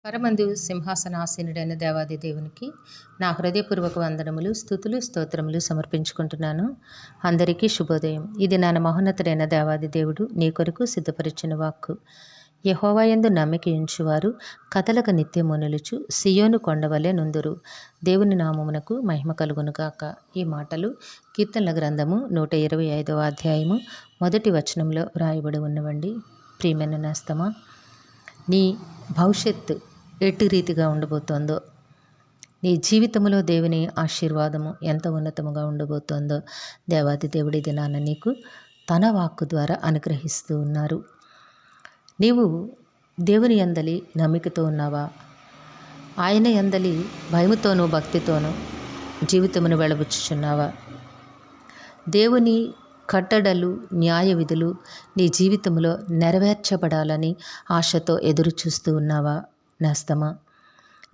పరమందు సింహాసనాసీనుడైన దేవాది దేవునికి నా హృదయపూర్వక వందనములు, స్తుతులు, స్తోత్రములు సమర్పించుకుంటున్నాను. అందరికీ శుభోదయం. ఇది నా మహోన్నతుడైన దేవాది దేవుడు నీ కొరకు సిద్ధపరిచిన వాక్కు. యెహోవాయందు నమ్మిక ఉంచువారు కదలక నిత్యము నిలుచు సియోను కొండవలె నుందురు. దేవుని నామమునకు మహిమ కలుగునుగాక. ఈ మాటలు కీర్తనల గ్రంథము 125వ అధ్యాయము 1 వచనంలో వ్రాయబడి ఉన్నవండి. ప్రియమైన నేస్తమా, నీ భవిష్యత్తు ఎట్టి రీతిగా ఉండబోతోందో, నీ జీవితంలో దేవుని ఆశీర్వాదము ఎంత ఉన్నతముగా ఉండబోతోందో దేవాది దేవుడి దినాన నీకు తన వాక్కు ద్వారా అనుగ్రహిస్తూ ఉన్నారు. నీవు దేవుని యందలి నమ్మికతో ఉన్నావా? ఆయన యందలి భయముతోనూ భక్తితోనూ జీవితమును వెళబుచ్చుచున్నావా? దేవుని కట్టడలు, న్యాయ విధులు నీ జీవితంలో నెరవేర్చబడాలని ఆశతో ఎదురు చూస్తూ ఉన్నావా నేస్తమా?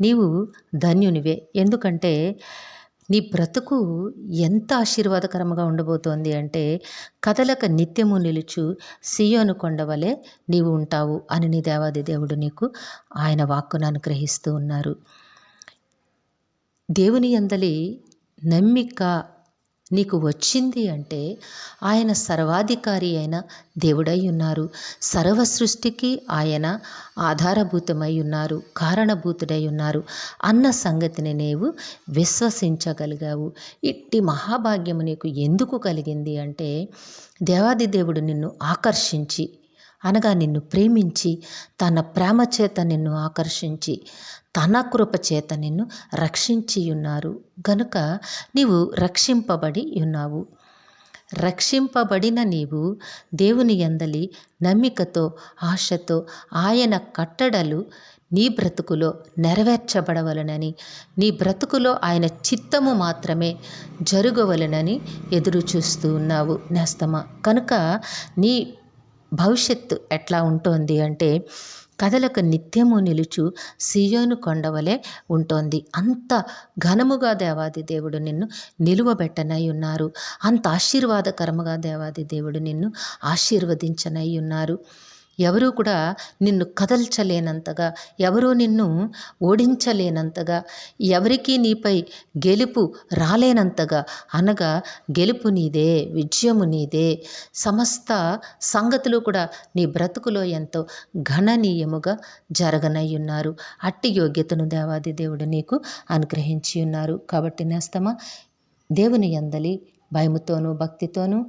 నీవు ధన్యునివే. ఎందుకంటే నీ బ్రతుకు ఎంత ఆశీర్వాదకరంగా ఉండబోతోంది అంటే, కదలక నిత్యము నిలుచు సియోను కొండవలే నీవు ఉంటావు అని నీ దేవాది దేవుడు నీకు ఆయన వాక్కును అనుగ్రహిస్తూ ఉన్నారు. దేవుని యందలి నమ్మిక నీకు వచ్చింది అంటే ఆయన సర్వాధికారి అయిన దేవుడై ఉన్నారు. సర్వ సృష్టికి ఆయన ఆధారభూతమై ఉన్నారు, కారణభూతుడై ఉన్నారు అన్న సంగతిని నీవు విశ్వసించగలిగావు. ఇట్టి మహాభాగ్యము నీకు ఎందుకు కలిగింది అంటే, దేవాది దేవుడు నిన్ను ఆకర్షించి, అనగా నిన్ను ప్రేమించి, తన ప్రేమ చేత నిన్ను ఆకర్షించి, తన కృప చేత నిన్ను రక్షించి ఉన్నారు గనుక నీవు రక్షింపబడి ఉన్నావు. రక్షింపబడిన నీవు దేవుని యందలి నమ్మికతో, ఆశతో ఆయన కట్టడలు నీ బ్రతుకులో నెరవేర్చబడవలనని, నీ బ్రతుకులో ఆయన చిత్తము మాత్రమే జరగవలనని ఎదురు చూస్తూ ఉన్నావు నేస్తమా. కనుక నీ భవిష్యత్తు ఎట్లా ఉంటోంది అంటే, కదలక నిత్యము నిలుచు సియోను కొండవలే ఉంటోంది. అంత ఘనముగా దేవాది దేవుడు నిన్ను నిలువబెట్టనై ఉన్నారు. అంత ఆశీర్వాదకరముగా దేవాది దేవుడు నిన్ను ఆశీర్వదించనై ఉన్నారు. ఎవరూ కూడా నిన్ను కదల్చలేనంతగా, ఎవరూ నిన్ను ఓడించలేనంతగా, ఎవరికీ నీపై గెలుపు రాలేనంతగా, అనగా గెలుపు నీదే, విజయము నీదే, సమస్త సంగతులు కూడా నీ బ్రతుకులో ఎంతో గణనీయముగా జరగనై ఉన్నారు. అట్టి యోగ్యతను దేవాది దేవుడు నీకు అనుగ్రహించి ఉన్నారు. కాబట్టి నేస్తమా, దేవుని యందలి భయముతోనూ భక్తితోనూ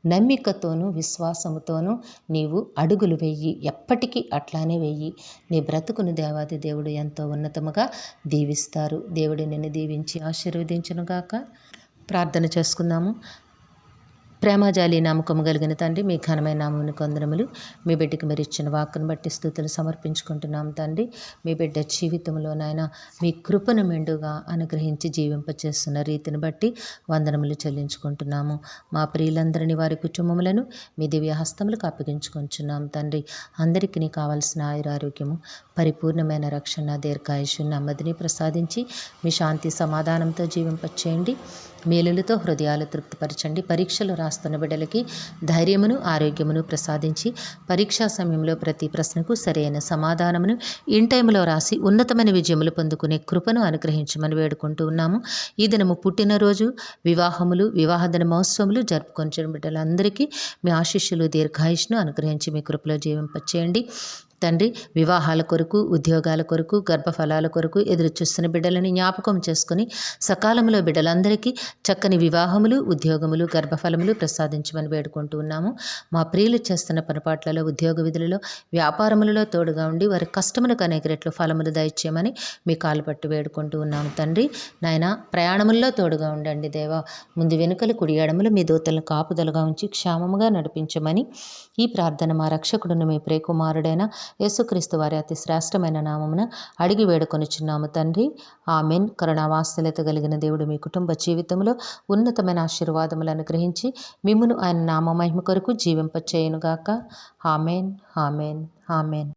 నమ్మికతోనూ విశ్వాసముతోనూ నీవు అడుగులు వెయ్యి. ఎప్పటికీ అట్లానే వెయ్యి. నీ బ్రతుకును దేవాది దేవుడు ఎంతో ఉన్నతముగా దీవిస్తారు. దేవుడు నిన్ను దీవించి ఆశీర్వదించునుగాక. ప్రార్థన చేసుకుందాము. ప్రేమజాలి నమ్మకము కలిగిన తండ్రి, మీ ఘనమైన నామమునకు వందనములు. మీ బిడ్డకి మీరు ఇచ్చిన వాక్కును బట్టి స్తుతులు సమర్పించుకుంటున్నాం తండ్రి. మీ బిడ్డ జీవితంలో నాయన మీ కృపను మెండుగా అనుగ్రహించి జీవింపచేస్తున్న రీతిని బట్టి వందనములు చెల్లించుకుంటున్నాము. మా ప్రియులందరినీ, వారి కుటుంబములను మీ దివ్య హస్తములకు అప్పగించుకుంటున్నాం తండ్రి. అందరికీ కావాల్సిన ఆయురారోగ్యము, పరిపూర్ణమైన రక్షణ, దీర్ఘాయుషు, నెమ్మదిని ప్రసాదించి మీ శాంతి సమాధానంతో జీవింపచేయండి. మేలులతో హృదయాలు తృప్తిపరచండి. పరీక్షలు రాస్తున్న బిడ్డలకి ధైర్యమును, ఆరోగ్యమును ప్రసాదించి పరీక్షా సమయంలో ప్రతి ప్రశ్నకు సరైన సమాధానమును ఇన్ టైంలో రాసి ఉన్నతమైన విజయములు పొందుకునే కృపను అనుగ్రహించమని వేడుకుంటూ ఉన్నాము. ఈ దినము పుట్టినరోజు, వివాహములు, వివాహదిన మహోత్సవములు జరుపుకొంచిన బిడ్డలందరికీ మీ ఆశీస్సులు, దీర్ఘాయుష్ను అనుగ్రహించి మీ కృపలో జీవింపచేయండి తండ్రి. వివాహాల కొరకు, ఉద్యోగాల కొరకు, గర్భఫలాల కొరకు ఎదురు చూస్తున్న బిడ్డలని జ్ఞాపకం చేసుకుని సకాలంలో బిడ్డలందరికీ చక్కని వివాహములు, ఉద్యోగములు, గర్భఫలములు ప్రసాదించమని వేడుకుంటూ ఉన్నాము. మా ప్రియులు చేస్తున్న పనిపాట్లలో, ఉద్యోగ విధులలో, వ్యాపారములలో తోడుగా ఉండి వారి కష్టములకు అనేక రెట్లు ఫలములు దయచేయమని మీ కాలు పట్టి వేడుకుంటూ ఉన్నాము తండ్రి. నాయన ప్రయాణముల్లో తోడుగా ఉండండి దేవా. ముందు వెనుకలు కుడి ఎడమలు మీ దూతలను కాపుదలుగా ఉంచి క్షేమముగా నడిపించమని ఈ ప్రార్థన మా రక్షకుడును మీ ప్రియకుమారుడైన యేసుక్రీస్తు వారి అతి శ్రేష్టమైన నామమున అడిగి వేడుకొనుచున్నాము తండ్రి. ఆమెన్. కరుణావాత్సల్యత కలిగిన దేవుడు మీ కుటుంబ జీవితంలో ఉన్నతమైన ఆశీర్వాదములను అనుగ్రహించి మిమ్మును ఆయన నామ మహిమ కొరకు జీవింపచేయునుగాక. Amen, amen, amen.